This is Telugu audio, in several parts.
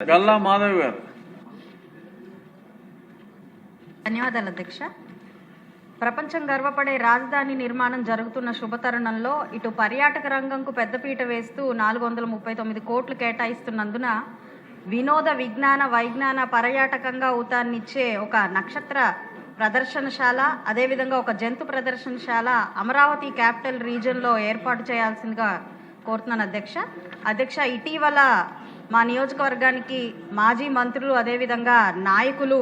గల్లా మాధవ్ గారు. ధన్యవాదాలు అధ్యక్ష. ప్రపంచం గర్వపడే రాజధాని నిర్మాణం జరుగుతున్న శుభతరుణంలో ఇటు పర్యాటక రంగంకు పెద్దపీట వేస్తూ 439 కోట్లు కేటాయిస్తున్నందున వినోద విజ్ఞాన వైజ్ఞాన పర్యాటకంగా ఊతాన్నిచ్చే ఒక నక్షత్ర ప్రదర్శనశాల, అదేవిధంగా ఒక జంతు ప్రదర్శనశాల అమరావతి క్యాపిటల్ రీజియన్లో ఏర్పాటు చేయాల్సిందిగా కోరుతున్నాను అధ్యక్ష. ఇటీవల మా నియోజకవర్గానికి మాజీ మంత్రులు అదేవిధంగా నాయకులు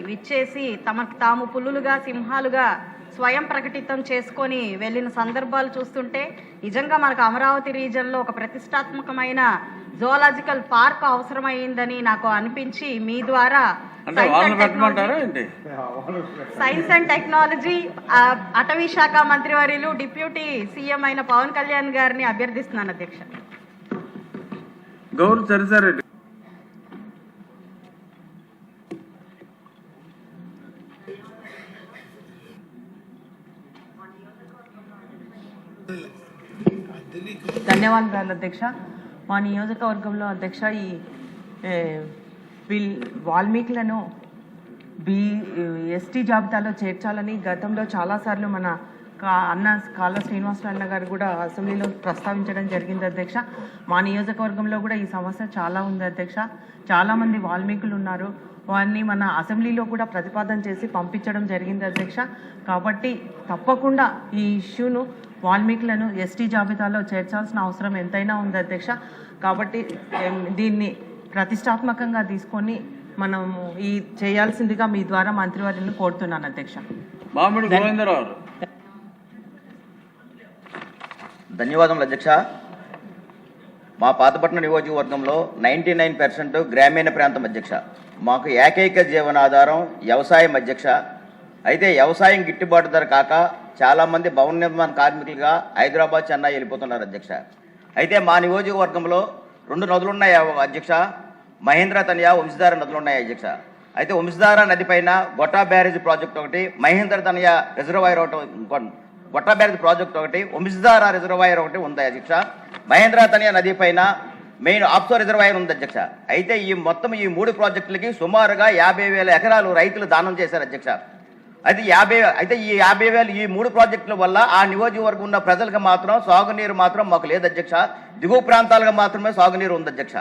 విచ్చేసి తమకు తాము పులులుగా సింహాలుగా స్వయం ప్రకటితం చేసుకొని వెళ్ళిన సందర్భాలు చూస్తుంటే నిజంగా మనకు అమరావతి రీజియన్లో ఒక ప్రతిష్టాత్మకమైన జువాలజికల్ పార్క్ అవసరమైందని నాకు అనిపించి మీ ద్వారా సైన్స్ అండ్ టెక్నాలజీ అటవీ శాఖ మంత్రివర్యులు డిప్యూటీ సీఎం అయిన పవన్ కళ్యాణ్ గారిని అభ్యర్థిస్తున్నాను అధ్యక్ష. గౌరవ్ సరిసారెడ్డి. ధన్యవాదాలు అధ్యక్ష. మా నియోజకవర్గంలో అధ్యక్ష ఈ వాల్మీకులను ఎస్టీ జాబితాలో చేర్చాలని గతంలో చాలాసార్లు మన అన్న కాళ్ళ శ్రీనివాసరావు అన్న గారు కూడా అసెంబ్లీలో ప్రస్తావించడం జరిగింది అధ్యక్ష. మా నియోజకవర్గంలో కూడా ఈ సమస్య చాలా ఉంది అధ్యక్ష. చాలామంది వాల్మీకులు ఉన్నారు, వారిని మన అసెంబ్లీలో కూడా ప్రతిపాదన చేసి పంపించడం జరిగింది అధ్యక్ష. కాబట్టి తప్పకుండా ఈ ఇష్యూను వాల్మీకులను ఎస్టీ జాబితాలో చేర్చాల్సిన అవసరం ఎంతైనా ఉంది అధ్యక్ష. కాబట్టి దీన్ని ప్రతిష్టాత్మకంగా తీసుకొని మనము ఈ చేయాల్సిందిగా మీ ద్వారా మంత్రివర్యులను కోరుతున్నాను అధ్యక్ష. ధన్యవాదములు అధ్యక్ష. మా పాతపట్నం నియోజకవర్గంలో 99% గ్రామీణ ప్రాంతం అధ్యక్ష. మాకు ఏకైక జీవనాధారం వ్యవసాయం అధ్యక్ష. అయితే వ్యవసాయం గిట్టుబాటు ధర కాక చాలామంది భవన నిర్మాణ కార్మికులుగా హైదరాబాద్, చెన్నై వెళ్ళిపోతున్నారు అధ్యక్ష. అయితే మా నియోజకవర్గంలో 2 నదులు ఉన్నాయి అధ్యక్ష. మహేంద్ర తనయ, వంశధార నదులు ఉన్నాయి అధ్యక్ష. అయితే వంశధార నది పైన గొట్టా బ్యారేజ్ ప్రాజెక్ట్ ఒకటి, మహేంద్ర తనయ రిజర్వాయర్ ఒకటి, గొట్టా బ్యారేజ్ ప్రాజెక్ట్ ఒకటి, వంశధార రిజర్వాయర్ ఒకటి ఉంది అధ్యక్ష. మహేంద్ర తనయ నది పైన మెయిన్ ఆఫ్షోర్ రిజర్వాయర్ ఉంది అధ్యక్ష. అయితే ఈ 3 ప్రాజెక్టులకి సుమారుగా 50,000 ఎకరాలు రైతులు దానం చేశారు అధ్యక్ష. అయితే ఈ 50,000 ఈ 3 ప్రాజెక్టుల వల్ల ఆ నియోజకవర్గం ఉన్న ప్రజలకు మాత్రం సాగునీరు మాత్రం మాకు లేదు అధ్యక్ష. దిగువ ప్రాంతాలకు మాత్రమే సాగునీరు ఉంది అధ్యక్ష.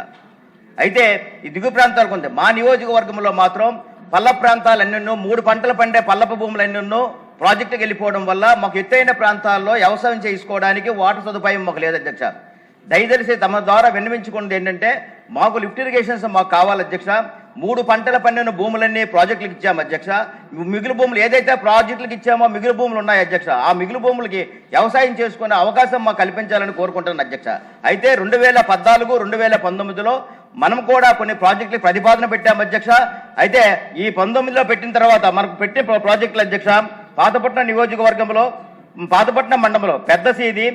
అయితే ఈ దిగువ ప్రాంతాలకు ఉంది. మా నియోజకవర్గంలో మాత్రం పల్ల ప్రాంతాలు ఎన్నెన్నో 3 పంటలు పండే పల్లపు భూములు ఎన్నెన్నో ప్రాజెక్టుకి వెళ్ళిపోవడం వల్ల మాకు ఎత్తైన ప్రాంతాల్లో వ్యవసాయం చేసుకోవడానికి వాటర్ సదుపాయం మాకు లేదు అధ్యక్ష. దయచేసి తమ ద్వారా విన్నవించుకున్నది ఏంటంటే మాకు లిఫ్ట్ ఇరిగేషన్స్ మాకు కావాలి అధ్యక్ష. 3 పంటల పండిన భూములన్నీ ప్రాజెక్టులకు ఇచ్చాము అధ్యక్ష. మిగులు భూములు ఏదైతే ప్రాజెక్టులకు ఇచ్చామో మిగులు భూములు ఉన్నాయి అధ్యక్ష. ఆ మిగులు భూములకి వ్యవసాయం చేసుకునే అవకాశం మాకు కల్పించాలని కోరుకుంటున్నాను అధ్యక్ష. అయితే 2014, 2019లో మనం కూడా కొన్ని ప్రాజెక్టులకు ప్రతిపాదన పెట్టాము అధ్యక్ష. అయితే ఈ 19లో పెట్టిన తర్వాత మనకు పెట్టే ప్రాజెక్టులు అధ్యక్ష పాతపట్నం నియోజకవర్గంలో పాతపట్నం మండలంలో పెద్ద సీది,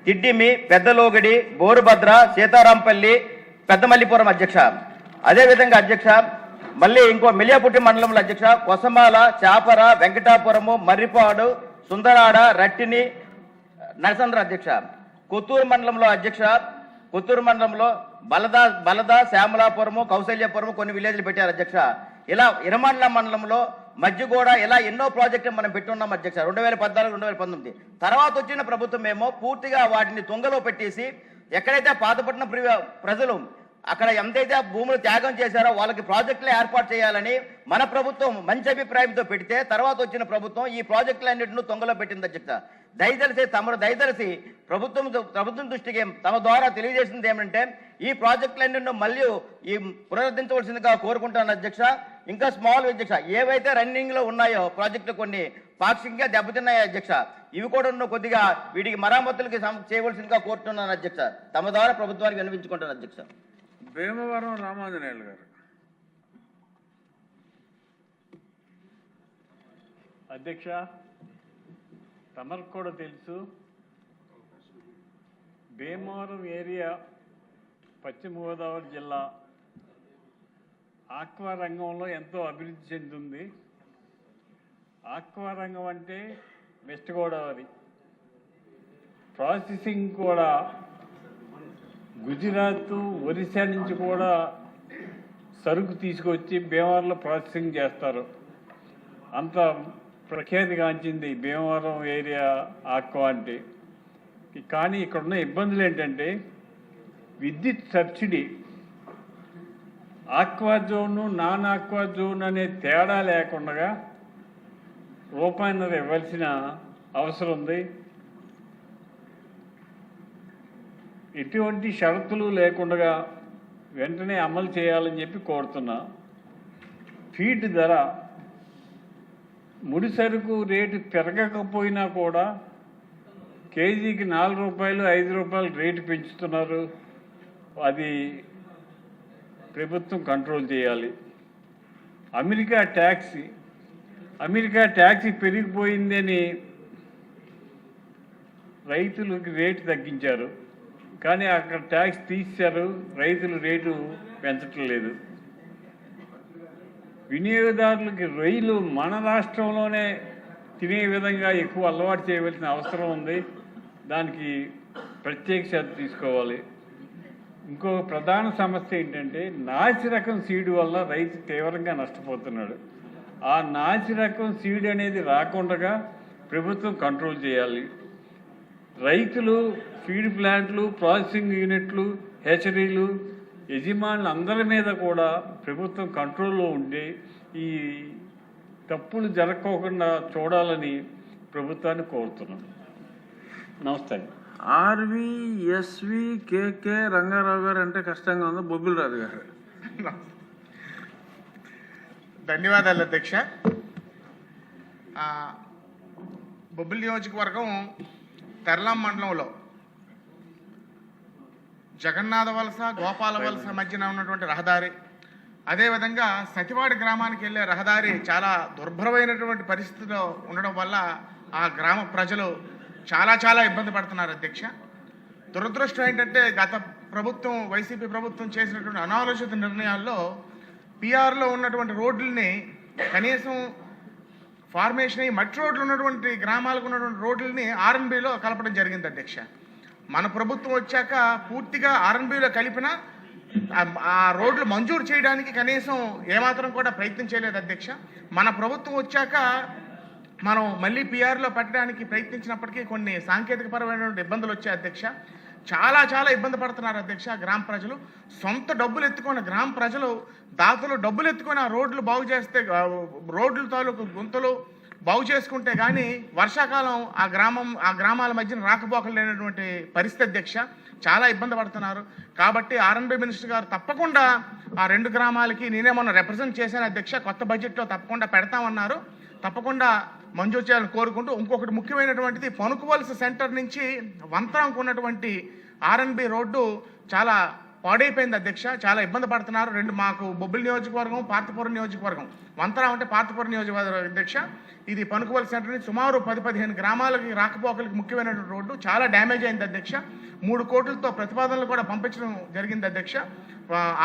తిడ్డిమి, పెద్దలోగడి, బోరుభద్ర, సీతారాంపల్లి, పెద్దమల్లిపురం అధ్యక్ష. అదేవిధంగా అధ్యక్ష మళ్ళీ ఇంకో మిలియాపుట్టి మండలంలో అధ్యక్ష కొసమాల, చాపర, వెంకటాపురము, మర్రిపాడు, సుందరాడ, రట్టిని, నరసంద్ర అధ్యక్ష. కొత్తూరు మండలంలో అధ్యక్ష కొత్తూరు మండలంలో బలద, శ్యామలాపురము, కౌశల్యపురము కొన్ని విలేజ్లు పెట్టారు అధ్యక్ష. ఇలా ఇరమండల మండలంలో మధ్యగూడ ఇలా ఎన్నో ప్రాజెక్టులు మనం పెట్టున్నాం అధ్యక్ష. 2014, 2019 తర్వాత వచ్చిన ప్రభుత్వం ఏమో పూర్తిగా వాటిని తుంగలో పెట్టేసి ఎక్కడైతే పాతపట్నం ప్రజలు అక్కడ ఎంతైతే భూములు త్యాగం చేశారో వాళ్ళకి ప్రాజెక్టులు ఏర్పాటు చేయాలని మన ప్రభుత్వం మంచి అభిప్రాయంతో పెడితే తర్వాత వచ్చిన ప్రభుత్వం ఈ ప్రాజెక్టులన్నింటినీ తొంగలో పెట్టింది అధ్యక్ష. దయదలిసి ప్రభుత్వం దృష్టికి తమ ద్వారా తెలియజేసింది ఏమంటే ఈ ప్రాజెక్టులన్నింటినీ మళ్ళీ ఈ పునరుద్ధరించవలసిందిగా కోరుకుంటాను అధ్యక్ష. ఇంకా స్మాల్ అధ్యక్ష ఏవైతే రన్నింగ్ లో ఉన్నాయో ప్రాజెక్టులు కొన్ని పాక్షికంగా దెబ్బతిన్నాయి అధ్యక్ష. ఇవి కూడా కొద్దిగా వీటికి మరామతులకి చేయవలసిందిగా కోరుతున్నాను అధ్యక్ష. తమ ద్వారా ప్రభుత్వానికి వినిపించుకుంటాను అధ్యక్ష. భీమవరం రామాంజనేయులు గారు. అధ్యక్ష, తమకు కూడా తెలుసు భీమవరం ఏరియా పశ్చిమ గోదావరి జిల్లా ఆక్వా రంగంలో ఎంతో అభివృద్ధి చెందింది. ఆక్వా రంగం అంటే వెస్ట్ గోదావరి, ప్రాసెసింగ్ కూడా గుజరాత్, ఒరిస్సా నుంచి కూడా సరుకు తీసుకొచ్చి భీమవరంలో ప్రాసెసింగ్ చేస్తారు. అంత ప్రఖ్యాతిగాంచింది భీమవరం ఏరియా ఆక్వా అంటే. కానీ ఇక్కడ ఉన్న ఇబ్బందులు ఏంటంటే విద్యుత్ subsidy aqua zone non aqua zone అనే తేడా లేకుండా రూపాయన్నర ఇవ్వాల్సిన అవసరం ఉంది. ఎటువంటి షరతులు లేకుండా వెంటనే అమలు చేయాలని చెప్పి కోరుతున్నా. ఫీడ్ ధర ముడి సరుకు రేటు పెరగకపోయినా కూడా కేజీకి 4 రూపాయలు 5 రూపాయలు రేటు పెంచుతున్నారు. అది ప్రభుత్వం కంట్రోల్ చేయాలి. అమెరికా ట్యాక్సీ పెరిగిపోయిందని రైతులకి రేటు తగ్గించారు, కానీ అక్కడ ట్యాక్స్ తీశారు, రైతులు రేటు పెంచటం లేదు. వినియోగదారులకి రొయ్యలు మన రాష్ట్రంలోనే తినే విధంగా ఎక్కువ అలవాటు చేయవలసిన అవసరం ఉంది. దానికి ప్రత్యేక శ్రద్ధ తీసుకోవాలి. ఇంకో ప్రధాన సమస్య ఏంటంటే నాసి రకం సీడ్ వల్ల రైతు తీవ్రంగా నష్టపోతున్నాడు. ఆ నాసి రకం సీడ్ అనేది రాకుండా ప్రభుత్వం కంట్రోల్ చేయాలి. రైతులు, ఫీడ్ ప్లాంట్లు, ప్రాసెసింగ్ యూనిట్లు, హెచ్చరీలు, యజమానులు అందరి మీద కూడా ప్రభుత్వం కంట్రోల్లో ఉండి ఈ తప్పులు జరగకోకుండా చూడాలని ప్రభుత్వాన్ని కోరుతున్నాం. నమస్తే. RVSVKK రంగారావు గారు అంటే కష్టంగా ఉంది. బొబ్బిల్ రాజు గారు. ధన్యవాదాలు అధ్యక్ష. బొబ్బిలి నియోజకవర్గం తెరలాం మండలంలో జగన్నాథ వలస, గోపాల వలస మధ్యన ఉన్నటువంటి రహదారి, అదేవిధంగా సతివాడి గ్రామానికి వెళ్ళే రహదారి చాలా దుర్భరమైనటువంటి పరిస్థితిలో ఉండడం వల్ల ఆ గ్రామ ప్రజలు చాలా ఇబ్బంది పడుతున్నారు అధ్యక్ష. దురదృష్టం ఏంటంటే గత ప్రభుత్వం, వైసీపీ ప్రభుత్వం చేసినటువంటి అనాలోచిత నిర్ణయాల్లో పిఆర్లో ఉన్నటువంటి రోడ్లని కనీసం ఫార్మేషన్ అయ్యి మట్టి రోడ్లు ఉన్నటువంటి గ్రామాలకు ఉన్నటువంటి రోడ్లని ఆర్ఎన్బిలో కలపడం జరిగింది అధ్యక్ష. మన ప్రభుత్వం వచ్చాక పూర్తిగా ఆర్ఎన్బిలో కలిపిన ఆ రోడ్లు మంజూరు చేయడానికి కనీసం ఏమాత్రం కూడా ప్రయత్నం చేయలేదు అధ్యక్ష. మన ప్రభుత్వం వచ్చాక మనం మళ్ళీ పిఆర్లో పెట్టడానికి ప్రయత్నించినప్పటికీ కొన్ని సాంకేతికపరమైనటువంటి ఇబ్బందులు వచ్చాయి అధ్యక్ష. చాలా ఇబ్బంది పడుతున్నారు అధ్యక్ష గ్రామ ప్రజలు. సొంత డబ్బులు ఎత్తుకొని గ్రామ ప్రజలు, దాతలు డబ్బులు ఎత్తుకొని ఆ రోడ్లు బాగు చేస్తే, రోడ్ల తాలూకు గుంతలు బాగు చేసుకుంటే కానీ వర్షాకాలం ఆ గ్రామాల మధ్యన రాకపోకలు లేనటువంటి పరిస్థితి అధ్యక్ష. చాలా ఇబ్బంది పడుతున్నారు. కాబట్టి ఆర్ఎన్బి మినిస్టర్ గారు తప్పకుండా ఆ 2 గ్రామాలకి, నేనే మొన్న రిప్రజెంట్ చేశాను అధ్యక్ష, కొత్త బడ్జెట్లో తప్పకుండా పెడతామన్నారు. తప్పకుండా మంజూరు చేయాలని కోరుకుంటూ, ఇంకొకటి ముఖ్యమైనటువంటిది పనుకువలస సెంటర్ నుంచి వంతరంకు ఉన్నటువంటి ఆర్ఎన్బి రోడ్డు చాలా పాడైపోయింది అధ్యక్ష. చాలా ఇబ్బంది పడుతున్నారు. మాకు బొబ్బిలి నియోజకవర్గం, పార్తపురం నియోజకవర్గం. వంతరం అంటే పార్తపురం నియోజకవర్గం అధ్యక్ష. ఇది పనుకువలస సెంటర్ నుంచి సుమారు 10-15 గ్రామాలకి రాకపోకలకి ముఖ్యమైనటువంటి రోడ్డు చాలా డ్యామేజ్ అయింది అధ్యక్ష. 3 కోట్లతో ప్రతిపాదనలు కూడా పంపించడం జరిగింది అధ్యక్ష.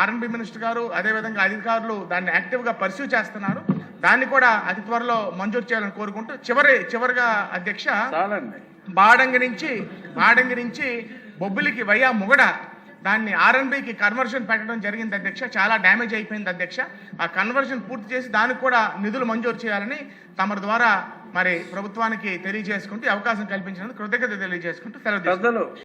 ఆర్ఎన్బి మినిస్టర్ గారు, అదేవిధంగా అధికారులు దాన్ని యాక్టివ్గా పర్స్యూ చేస్తున్నారు. దాన్ని కూడా అతి త్వరలో మంజూరు చేయాలని కోరుకుంటూ, చివరిగా అధ్యక్ష, బాడంగి నుంచి బొబ్బిలికి వయ్యా ముగడ దాన్ని ఆర్ఎన్బికి కన్వర్షన్ పెట్టడం జరిగింది అధ్యక్ష. చాలా డ్యామేజ్ అయిపోయింది అధ్యక్ష. ఆ కన్వర్షన్ పూర్తి చేసి దానికి కూడా నిధులు మంజూరు చేయాలని తమరి ద్వారా మరి ప్రభుత్వానికి తెలియజేసుకుంటూ, అవకాశం కల్పించినందుకు కృతజ్ఞత తెలియజేసుకుంటూ సెలవు తీసుకుంటున్నాను.